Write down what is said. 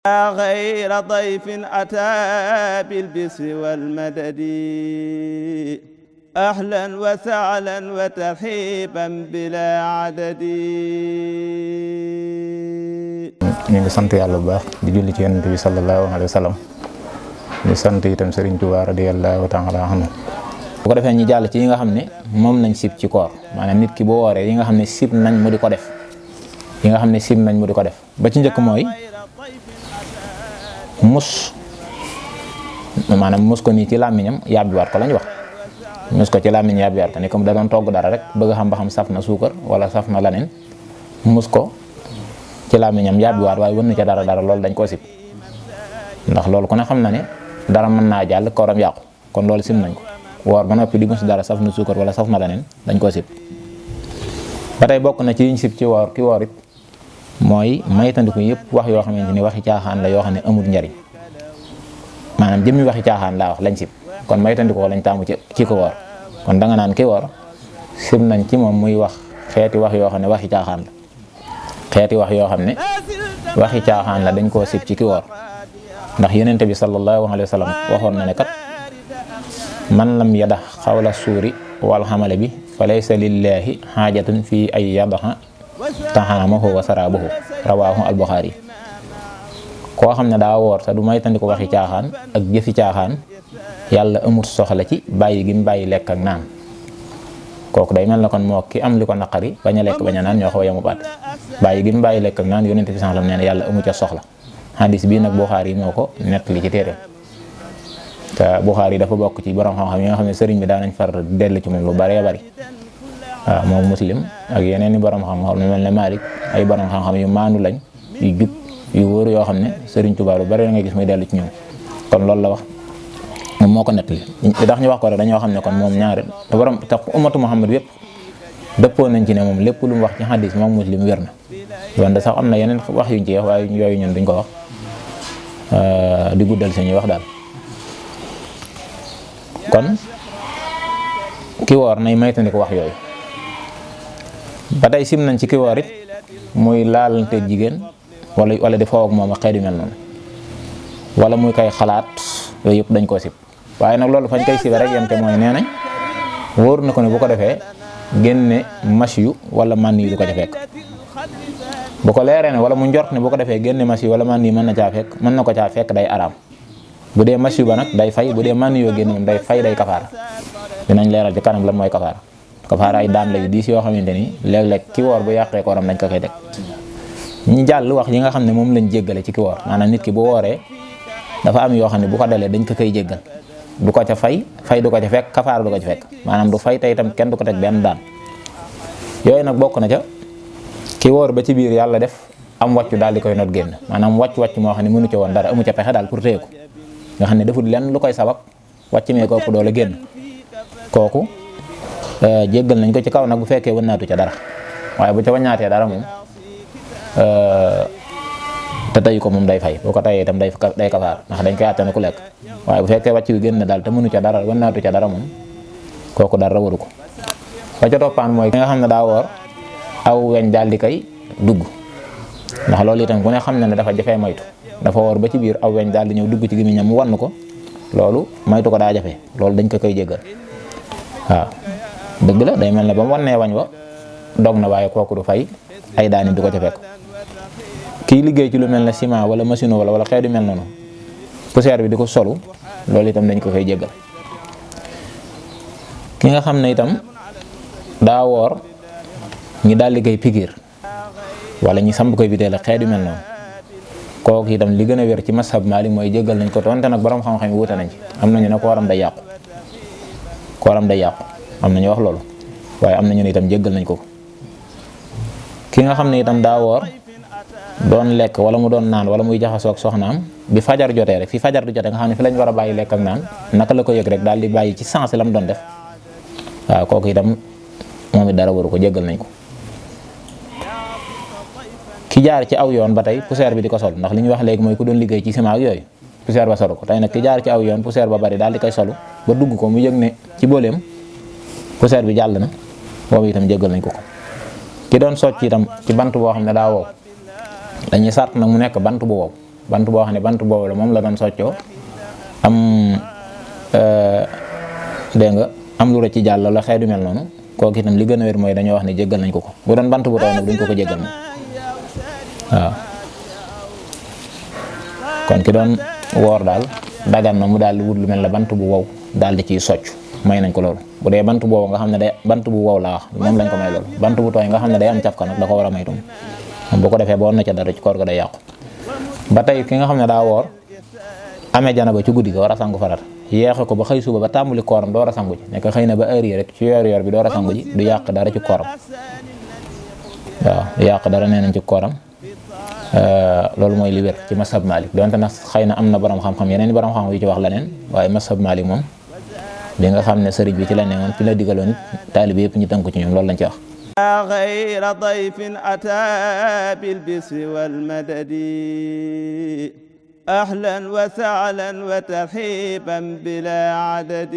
غير ضيف أتى بالبسر والمدد أهلا وسهلا وترحيبا بلا عدد. ñu ngi sant yàlla bu baax di julli ci yonent bi sallallahu alayhi wa sallam di sant itam Serigne Touba radiyallahu ta'ala anhu. bu ko defee ñu jàll ci yi nga xam ne moom nañ sib ci koor, maanaam nit ki boo wooree yi nga xam ne sib nañ mu di ko def, yi nga xam ne sib nañ mu di ko def ba ci njëkk mooy mus, maanaam mus ko nii ci làmmiñam yàbbiwaat ko lañ wax, mus ko ci làmmiñ yàbbiwaat ko ni comme da doon togg dara rek bëgg xam ba xam saf na suukar wala saf na leneen, mus ko ci làmmiñam yàbbiwaat waaye wën na ca dara loolu dañ koo sib, ndax loolu ku ne xam na ne dara mën naa jàll kooram yàqu, kon loolu sib nañ ko. woor ba noppi di mus dara saf na suukar wala saf na leneen dañ koo sib. ba tey bokk na ci yiñ sib ci woor ki woor it mooy maytandiku yëpp wax yoo xamante ni waxi caaxaan la yoo xam ne amul njariñ, maanaam jëmmi waxi caaxaan laa wax lañ sib, kon maytandiku lañ taamu ci ko woor. kon danga naan ki woor sib nañ ci moom muy wax xeeti wax yoo xam ne waxi caaxaan la, xeeti wax yoo xam ne waxi caaxaan la dañ koo sib ci ki woor, ndax Yonent bi sallallahu alayhi wa sallam waxoon na ne kat man lam yadax xawla suuri wal xamale bi fa laysa lillahi xaajatun fii ay yadaxa taxaamahu wa saraabahu rawaahu al-Buxaari. koo xam ne daa woor te du maytandiku waxi caaxaan ak jëfi caaxaan yàlla amut soxla ci bàyyi gi mu bàyyi lekk ak naan. kooku day mel na kon moo ki am li ko naqari bañ a lekk bañ a naan ñoo xaw a yemu baat, bàyyi gi mu bàyyi lekk ak naan Yonent bi sallallahu alayhi wa sallam nee na yàlla amu ca soxla. hadis bii nag Buxaari moo ko nettali ci téere te Buxaari dafa bokk ci borom xam-xam yi nga xam ne sëriñ bi daa nañ far dellu ci moom lu bëree bëri. waaw moom Muslim ak yeneen i borom xam-xam lu mel ne Malik ay borom xam-xam yu maandu lañ yu jub yu wóor yoo xam ne Sëriñ Tuubaa lu bari la nga gis muy dellu ci ñoom. kon loolu la wax moom moo ko nettali li tax ñu wax ko rek dañoo xam ne kon moom ñaari te borom te ummatu Muhammad yëpp dëppoo nañ ci ne moom lépp lu mu wax ci hadis moom Muslim wér na. wante sax am na yeneen wax yuñ ci wax waaye yooyu ñun duñ ko wax di guddal suñuy wax daal. kon ki woor nay maytandiku wax yooyu. ba tey sim nañ ci ki woor it muy laalante jigéen wala di foo ak moom ak xeet yu mel noonu wala muy koy xalaat yooyu yëpp dañ koo sib, waaye nag loolu fañ koy sibe rek yem te mooy nee nañ wóor na ko ne bu ko defee génne mas yu wala man yu du ko ca fekk. bu ko leeree ne wala mu njort ne bu ko defee génne mas yu wala man yi mën na ko caa fekk day araam. bu dee mas yu ba nag day fay, bu dee man yoo génne moom day fay day kafaara. dinañ leeral ci kanam lan mooy kafaara. kafaara ay daan la yu diis yoo xamante ni léeg-léeg ki woor bu yàqee kooram dañ ko koy teg. ñi jàll wax yi nga xam ne moom lañ jéggale ci ki woor, maanaam nit ki bu wooree dafa am yoo xam ne bu ko dalee dañ ko koy jéggal, du ko ca fay du ko ca fekk, kafaara du ko ca fekk, maanaam du fay tey itam kenn du ko teg benn daan. yooyu nag bokk na ca ki woor ba ci biir yàlla def am wàccu daal di koy not génn, maanaam wàcc moo xam ne mënu ca woon dara, amu ca pexe daal pour téye ko nga xam ne deful lenn lu koy sabab wàcc mee ko ëpp doole génn. kooku jéggal nañ ko ci kaw nag bu fekkee wënnaatu ca dara, waaye bu ca waññaatee dara moom te tey ko moom day fay, boo ko tayee itam day kafaar ndax dañ koy àttane ku lekk. waaye bu fekkee wàcc bi génn daal te mënu ca dara wënnaatu ca dara moom kooku dara waru ko. ba ca toppaan mooy ki nga xam ne daa woor aw weñ daal di koy dugg, ndax loolu itam ku ne xam na ne dafa jafee moytu. dafa woor ba ci biir aw weñ daal di ñëw dugg ci gémmiñam mu wann ko, loolu moytu ko daa jafe, loolu dañ ko koy jéggal. waaw dëgg la day mel ne ba mu wannee wañ wa dog na, waaye kooku du fay ay daani du ko ca fekk. kii liggéey ci lu mel ne ciment wala machine wala xeet yu mel noonu poussière bi di ko solu, loolu itam dañ ko koy jéggal. ki nga xam ne itam daa woor ñi daal di koy pikiir wala ñi samb koy biteel ak xeet yu mel noonu, kooku itam li gën a wér ci mashab Maalik mooy jéggal nañ ko, tonte nag borom xam-xam yi wuute nañ ci. am nañu ne kooram day yàqu, am nañu wax loolu, waaye am nañu ne itam jéggal nañ ko. ki nga xam ne itam daa woor doon lekk wala mu doon naan wala muy jaxasoo ak soxnaam bi fajar jotee rek fi fajar di jotee nga xam ne fi lañ war a bàyyi lekk ak naan, naka la ko yëg rek daal di bàyyi ci sens la mu doon def. waaw kooku itam moom it dara waru ko, jéggal nañ ko. ki jaar ci aw yoon ba tey poussière bi di ko sol, ndax li ñu wax léegi mooy ku doon liggéey ci ciment ak yooyu poussière ba solu ko. tey nag ki jaar ci aw yoon poussière ba bari daal di koy solu ba dugg ko mu yëg ne ci booleem poussière bi jàll na, boobu itam jéggal nañ ko. ki doon socc itam ci bant boo xam ne daa wow, dañuy sart nag mu nekk bant bu wow bant boo xam ne bant boobu la moom la doon soccoo am dégg nga am lu la ci jàll la xeetu mel noonu kooku itam li gën a wér mooy dañoo wax ne jéggal nañ ko ko bu doon bant bu tooy nag duñ ko jéggal moom waaw kon ki doon woor daal dagan na mu daal di wut lu mel ne bant bu wow daal di ciy socc may nañ ko loolu bu dee bant boobu nga xam ne day bant bu wow laa wax moom lañ ko may loolu bant bu tooy nga xam ne day am cafka nag da ko war a maytum moom bu ko defee boo na ca dara ci koor ga day yàqu ba tey ki nga xam ne daa woor amee janaba ci guddi ga war a sangu farat yeexe ko ba xëy suba ba tàmbali kooram door a sangu ji nekk xëy na ba heure yi rek ci yor bi door a sangu ji du yàq dara ci kooram waaw du yàq dara nee nañ ci kooram loolu mooy li wér ci mashab Malik donte nag xëy na am na borom xam-xam yeneen borom xam-xam yu ci wax leneen waaye mashab Malik moom bi nga xam ne sëriñ bi ci la ne woon ci la digaloon it taalibe yëpp ñu tënku ci ñoom loolu lañ ci wax غير ضيف أتى بالبسر والمدد أهلا وسهلا وترحيبا بلا عدد